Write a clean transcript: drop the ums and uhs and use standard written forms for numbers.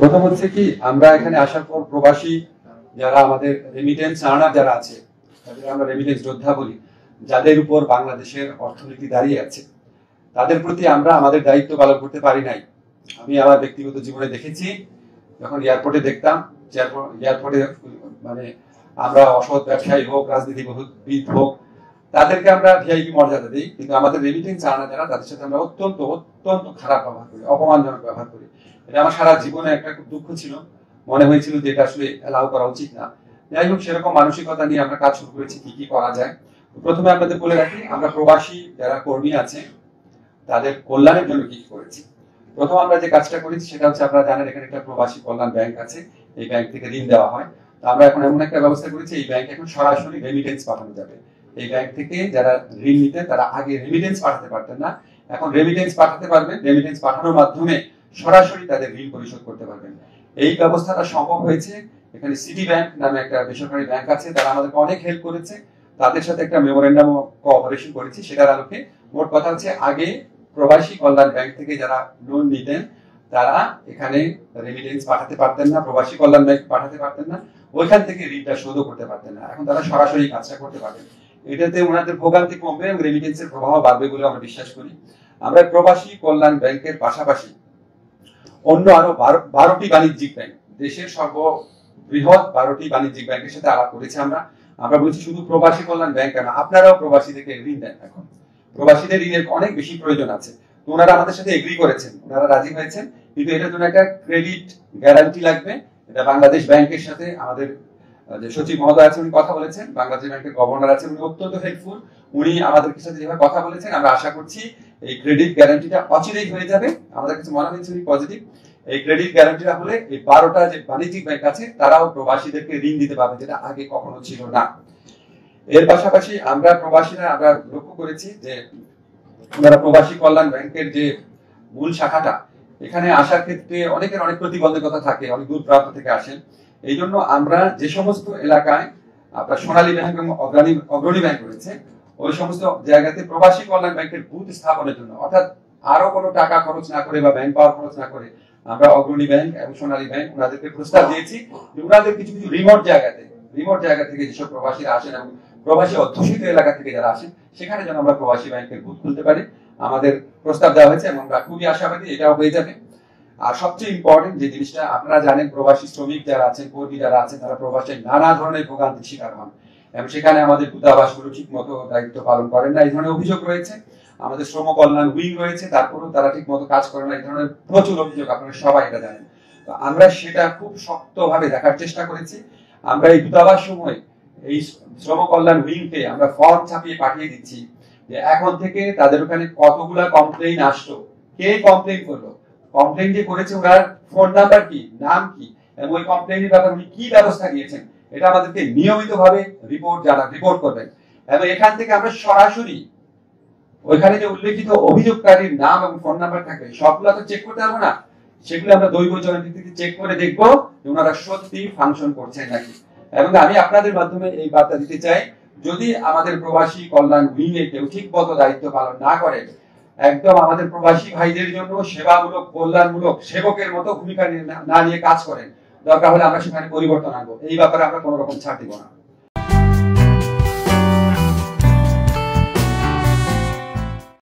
প্রথম হচ্ছে কি, আমরা এখানে আসার পর প্রবাসী যারা আমাদের রেমিটেন্স আর্নার যারা আছে, তাদের আমরা রেমিটেন্স যোদ্ধা বলি, যাদের উপর বাংলাদেশের অর্থনীতি দাঁড়িয়ে আছে, তাদের প্রতি আমরা আমাদের দায়িত্ব পালন করতে পারি নাই। আমি আমার ব্যক্তিগত জীবনে দেখেছি, যখন এয়ারপোর্টে দেখতাম, এয়ারপোর্টে মানে আমরা অসৎ ব্যবসায়ী হোক, রাজনীতিবিদ হোক, তাদেরকে আমরা ভিআইপি মর্যাদা দিই, কিন্তু আমাদের রেমিটেন্স আর্নার যারা, তাদের সাথে আমরা অত্যন্ত অত্যন্ত খারাপ ব্যবহার করি, অপমানজনক ব্যবহার করি। এটা আমার সারা জীবনে একটা খুব দুঃখ ছিল, মনে হয়েছিল যে এটা আসলে অ্যালাউ করা উচিত না। যাই হোক, সেরকম মানসিকতা নিয়ে আমরা কাজ শুরু করেছি, কি কি করা যায়। প্রথমে আপনাদের বলে রাখি, আমরা প্রবাসী যারা কর্মী আছে তাদের কল্যাণের জন্য কি কি করেছি। প্রথম আমরা যে কাজটা করেছি সেটা হচ্ছে, আপনারা জানেন এখানে একটা প্রবাসী কল্যাণ ব্যাংক আছে, এই ব্যাংক থেকে ঋণ দেওয়া হয়। তো আমরা এখন এমন একটা ব্যবস্থা করেছি, এই ব্যাংক এখন সরাসরি রেমিটেন্স পাঠানো যাবে। এই ব্যাংক থেকে যারা ঋণ নিতেন তারা আগে রেমিটেন্স পাঠাতে পারতেন না, এখন রেমিটেন্স পাঠাতে পারবেন। রেমিটেন্স পাঠানোর মাধ্যমে সরাসরি তাদের ঋণ পরিশোধ করতে পারবেন। এই ব্যবস্থাটা সম্ভব হয়েছে। এখানে সিটি ব্যাংক নামে একটা বেসরকারি ব্যাংক আছে, তারা আমাদেরকে অনেক হেল্প করেছে। তাদের সাথে একটা মেমোরেন্ডাম অফ কোঅপারেশন করেছি, সেটার আলোকে মোট কথা হচ্ছে, আগে প্রবাসী কল্যাণ ব্যাংক থেকে যারা লোন নিতেন তারা এখানে রেমিটেন্স পাঠাতে পারতেন না, প্রবাসী কল্যাণ ব্যাংক পাঠাতে পারতেন না, ওইখান থেকে ঋণটা শোধ করতে পারতেন না। এখন তারা সরাসরি কাজটা করতে পারবেন। এটাতে ওনাদের ভোগান্তি কমবে এবং রেমিটেন্সের প্রবাহ বাড়বে বলে আমরা বিশ্বাস করি। আমরা প্রবাসী কল্যাণ ব্যাংকের পাশাপাশি অন্য আরো 12টি বাণিজ্যিক ব্যাংক, দেশের সর্ববৃহৎ 12টি বাণিজ্যিক ব্যাংকের সাথে আলাপ করেছি আমরা বলছি শুধু প্রবাসী কল্যাণ ব্যাংক না, আপনারাও প্রবাসীদেরকে ঋণ দেন। এখন প্রবাসীদের ঋণের অনেক বেশি প্রয়োজন আছে, তো ওনারা আমাদের সাথে এগ্রি করেছেন, ওনারা রাজি হয়েছেন, কিন্তু এটার জন্য একটা ক্রেডিট গ্যারান্টি লাগবে। এটা বাংলাদেশ ব্যাংকের সাথে আমাদের যে সচিব মহোদয় আছেন উনি কথা বলেছেন, বাংলাদেশ ব্যাংকের গভর্নর আছেন, উনি অত্যন্ত হেল্পফুল। উনি আমাদের সাথে যেভাবে কথা বলেছেন, আমরা আশা করছি এই ক্রেডিট গ্যারান্টিটা অচিরেই হয়ে যাবে। আমাদের কাছে মনে হয়েছে উনি পজিটিভ। এই ক্রেডিট গ্যারান্টিটা হলে এই 12টা যে বাণিজ্যিক ব্যাংক আছে তারাও প্রবাসীদেরকে ঋণ দিতে পারবে, যেটা আগে কখনো ছিল না। এর পাশাপাশি আমরা প্রবাসীরা আমরা লক্ষ্য করেছি যে ওনারা প্রবাসী কল্যাণ ব্যাংকের যে মূল শাখাটা, এখানে আসার ক্ষেত্রে অনেকের অনেক প্রতিবন্ধকতা থাকে, অনেক দূর প্রান্ত থেকে আসেন। এই জন্য আমরা যে সমস্ত এলাকায় আপনার সোনালী ব্যাংক এবং অগ্রণী ব্যাংক রয়েছে, ওই সমস্ত জায়গাতে প্রবাসী কল্যাণ ব্যাংকের বুথ স্থাপনের জন্য, অর্থাৎ আরো কোনো টাকা খরচ না করে বা ব্যাংক পাওয়ার খরচ না করে, আমরা অগ্রণী ব্যাংক এবং সোনালী ব্যাংক ওনাদেরকে প্রস্তাব দিয়েছি যে ওনাদের কিছু কিছু রিমোট জায়গা থেকে যেসব প্রবাসীরা আসেন এবং প্রবাসী অধ্যুষিত এলাকা থেকে যারা আসেন, সেখানে যেন আমরা প্রবাসী ব্যাংকের বুথ খুলতে পারি। আমাদের প্রস্তাব দেওয়া হয়েছে এবং আমরা খুবই আশাবাদী এটাও হয়ে যাবে। আর সবচেয়ে ইম্পর্টেন্ট যে জিনিসটা, আপনারা জানেন প্রবাসী শ্রমিক যারা আছেন, কর্মী যারা আছেন, তারা প্রবাসে নানা ধরনের ভোগান্তির শিকার হন এবং সেখানে আমাদের দূতাবাসগুলো ঠিক মতো দায়িত্ব পালন করেন না, এই ধরনের অভিযোগ রয়েছে। আমাদের শ্রম কল্যাণ উইং রয়েছে, তারপরেও তারা ঠিক মতো কাজ করে না, এই ধরনের প্রচুর অভিযোগ, আপনারা সবাই এটা জানেন। তো আমরা সেটা খুব শক্তভাবে দেখার চেষ্টা করেছি। আমরা এই দূতাবাস সময় এই শ্রম কল্যাণ উইংকে আমরা ফর্ম ছাপিয়ে পাঠিয়ে দিচ্ছি যে এখন থেকে তাদের ওখানে কতগুলা কমপ্লেইন আসলো, কে কমপ্লেইন করলো, কমপ্লেইন যে করেছে ওনার ফোন নাম্বার কি, নাম কি, এবং ওই কমপ্লেইনের ব্যাপারে উনি কি ব্যবস্থা নিয়েছেন, এটা আমাদেরকে নিয়মিতভাবে রিপোর্ট করবেন। এবং এখান থেকে আমরা সরাসরি ওইখানে যে উল্লেখিত অভিযোগকারীর নাম এবং ফোন নাম্বার থাকবে, সবগুলো তো চেক করতে পারবো না, সেগুলো আমরা দৈব জয়ন্তী থেকে চেক করে দেখবো যে ওনারা সত্যি ফাংশন করছেন নাকি। এবং আমি আপনাদের মাধ্যমে এই বার্তা দিতে চাই, যদি আমাদের প্রবাসী কল্যাণ উইংয়ে কেউ ঠিক মতো দায়িত্ব পালন না করে, একদম আমাদের প্রবাসী ভাইদের জন্য সেবামূলক কল্যাণমূলক সেবকের মতো ভূমিকা না নিয়ে কাজ করেন, দরকার হলে আমরা সেখানে পরিবর্তন আনবো। এই ব্যাপারে আমরা কোনো রকম ছাড় দিব না।